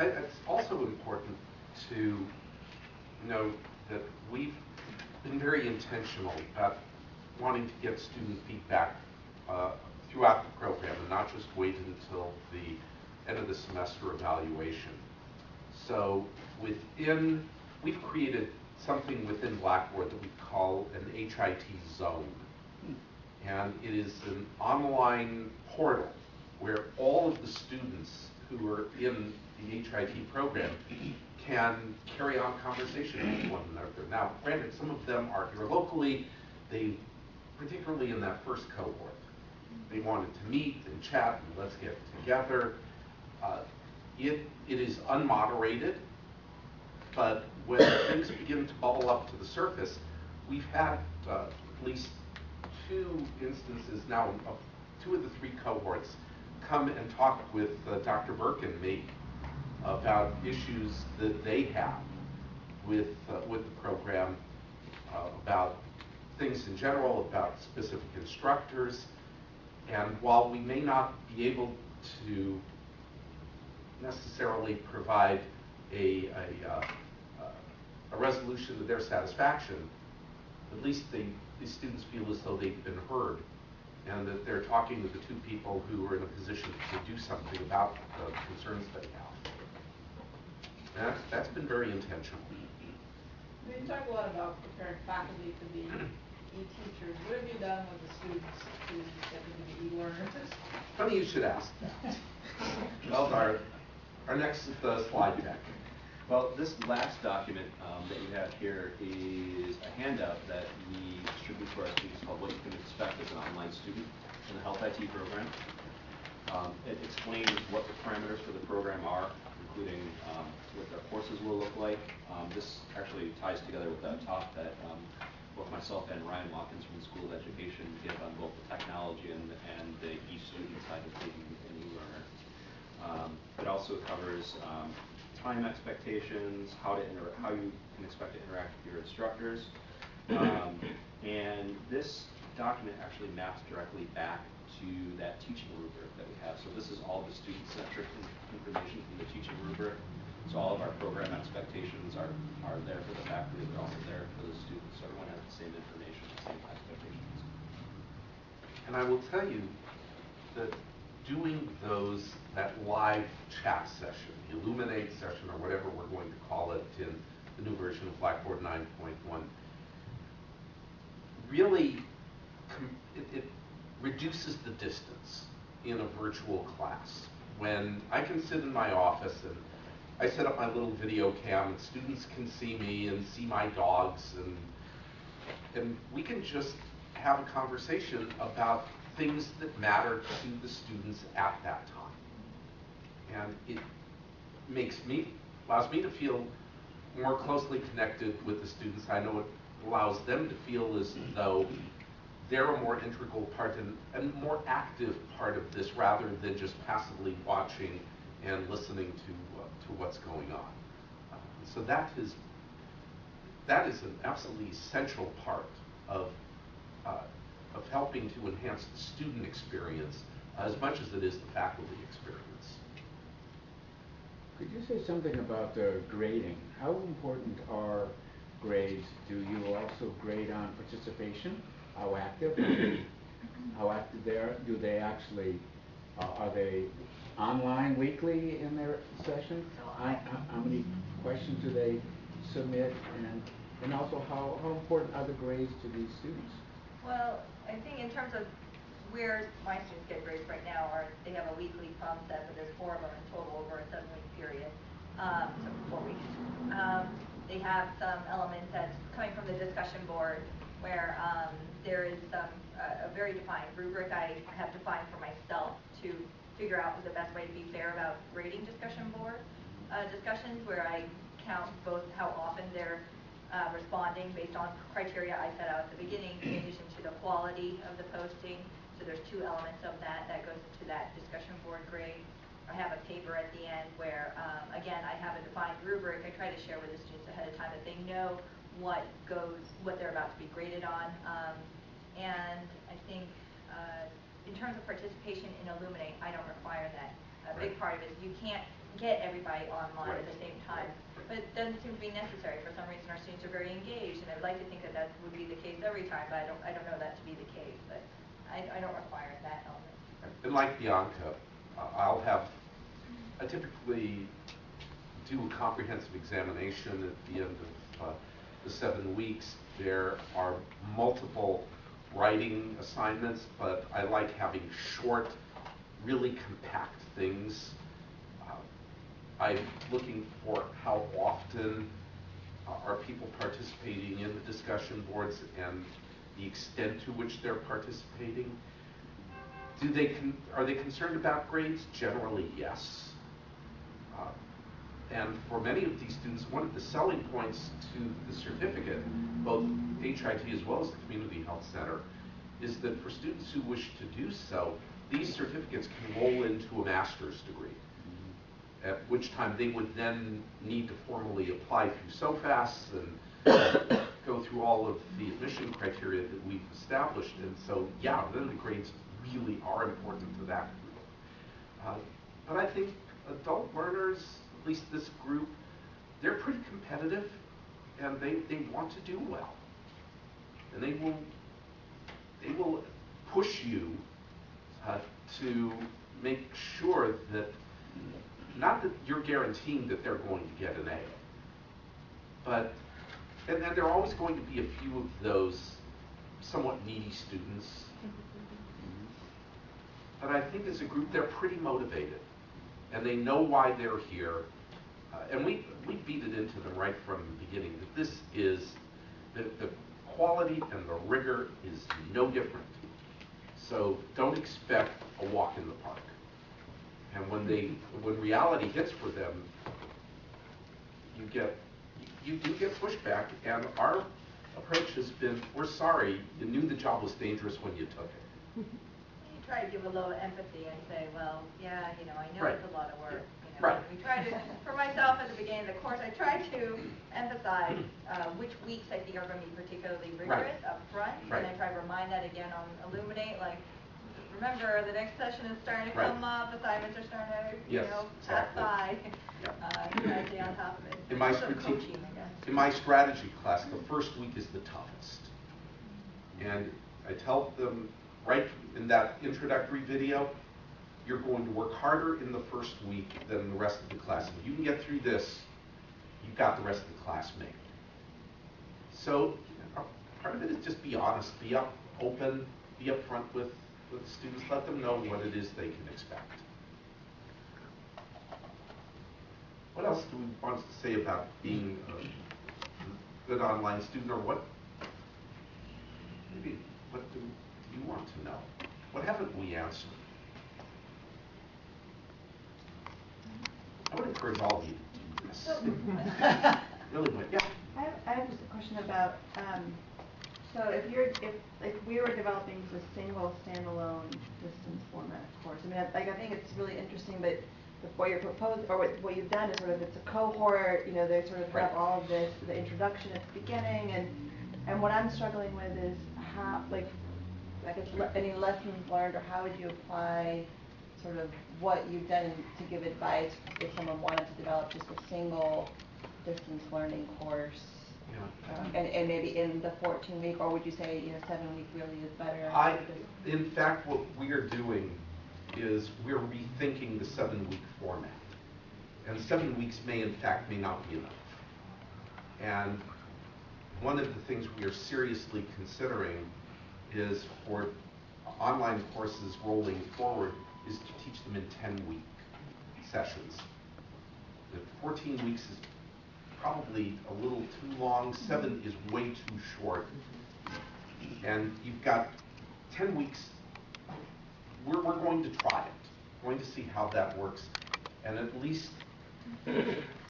It's also important to note that we've been very intentional about wanting to get student feedback throughout the program and not just wait until the end of the semester evaluation. So we've created something within Blackboard that we call an HIT zone. And it is an online portal where all of the students who are in the HIT program can carry on conversation with one another. Now, granted, some of them are here locally. Particularly in that first cohort, they wanted to meet and chat and let's get together. It is unmoderated, but when things begin to bubble up to the surface, we've had at least 2 instances now, 2 of the 3 cohorts come and talk with Dr. Burke and me about issues that they have with the program, about things in general, about specific instructors. And while we may not be able to necessarily provide a resolution to their satisfaction, at least these students feel as though they've been heard and that they're talking with the 2 people who are in a position to do something about the concerns they have. And that's been very intentional. You talk a lot about preparing faculty to be e-teachers. What have you done with the students to get them to be e-learners? Funny you should ask that. Well, our next slide deck. Well, this last document that you have here is a handout that we distribute to our students called What You Can Expect as an Online Student in the Health IT program. It explains what the parameters for the program are, including what their courses will look like. This actually ties together with that talk that both myself and Ryan Watkins from the School of Education give on both the technology and the e-student side of being an e-learner. It also covers time expectations, how you can expect to interact with your instructors. And this document actually maps directly back to that teaching rubric that we have. So this is all the student-centric information from the teaching rubric. So all of our program expectations are there for the faculty, but also there for the students. So everyone has the same information, the same expectations. And I will tell you that doing that live chat session, the Illuminate session, or whatever we're going to call it in the new version of Blackboard 9.1, really it reduces the distance in a virtual class. When I can sit in my office and I set up my little video cam and students can see me and see my dogs, and we can just have a conversation about things that matter to the students at that time. And it allows me to feel more closely connected with the students. I know it allows them to feel as though they're a more integral part and more active part of this, rather than just passively watching and listening to what's going on. So that is an absolutely essential part of helping to enhance the student experience as much as it is the faculty experience. Could you say something about grading? How important are grades? Do you also grade on participation? How active they are? Do they actually, are they online weekly in their sessions? How many questions do they submit? And also, how important are the grades to these students? Well, I think in terms of where my students get grades right now, they have a weekly prom set, but there's 4 of them in total over a 7-week period, so 4 weeks. They have some elements that's coming from the discussion board where there is a very defined rubric I have defined for myself to figure out the best way to be fair about grading discussion board discussions, where I count both how often they're responding based on criteria I set out at the beginning, in addition to the quality of the posting. So there's 2 elements of that goes into that discussion board grade. I have a paper at the end where, again, I have a defined rubric. I try to share with the students ahead of time that they know what they're about to be graded on. And I think in terms of participation in Illuminate, I don't require that. A big part of it is you can't get everybody online at Right. the same time. But it doesn't seem to be necessary. For some reason, our students are very engaged, and I would like to think that that would be the case every time, but I don't know that to be the case. But I don't require that element. And like Bianca, I typically do a comprehensive examination at the end of the 7 weeks. There are multiple writing assignments, but I like having short, really compact things. I'm looking for how often are people participating in the discussion boards and the extent to which they're participating. Are they concerned about grades? Generally, yes. And for many of these students, one of the selling points to the certificate, both HIT as well as the Community Health Center, is that for students who wish to do so, these certificates can roll into a master's degree, at which time they would then need to formally apply through SOFAS and go through all of the admission criteria that we've established. And so, yeah, then the grades really are important to that group. But I think adult learners, at least this group, they're pretty competitive, and they want to do well. And they will push you to make sure that, not that you're guaranteeing that they're going to get an A, but, and there are always going to be a few of those somewhat needy students. But I think as a group, they're pretty motivated, and they know why they're here. And we beat it into them right from the beginning that this is, the quality and the rigor is no different. So don't expect a walk in the park. And when reality hits for them, you do get pushback. And our approach has been, we're sorry, you knew the job was dangerous when you took it. You try to give a little empathy and say, well, yeah, I know Right. it's a lot of work. Right. We try to, for myself at the beginning of the course, I try to emphasize which weeks I think are going to be particularly rigorous up front. Right. And I try to remind that again on Illuminate, like, remember, the next session is starting to Right. come up, assignments are starting to, Yes, pass exactly. by. Yeah. Try to stay on top of it. In my Sort of strategic, coaching, I guess. in my strategy class, the first week is the toughest. And I tell them right in that introductory video, you're going to work harder in the first week than the rest of the class. If you can get through this, you've got the rest of the class made. So part of it is just be honest, be open, be upfront with students, let them know what it is they can expect. What else do we want to say about being a good online student, or what do you want to know? What haven't we answered? I would encourage all of you to do this. Really would, yeah. I have just a question about, so if we were developing just a single standalone distance format course, I think it's really interesting, but what you're proposing, or what you've done is sort of, it's a cohort, they sort of have all of this, the introduction at the beginning, and what I'm struggling with is how, any lessons learned, or how would you apply sort of what you've done to give advice if someone wanted to develop just a single distance learning course, and maybe in the 14-week, or would you say 7-week really is better? In fact, what we are doing is we're rethinking the 7-week format, and 7 weeks may not be enough. And one of the things we are seriously considering is for online courses rolling forward is to teach them in 10-week sessions. The 14 weeks is probably a little too long. 7 is way too short. And you've got 10 weeks. We're going to try it. We're going to see how that works. And at least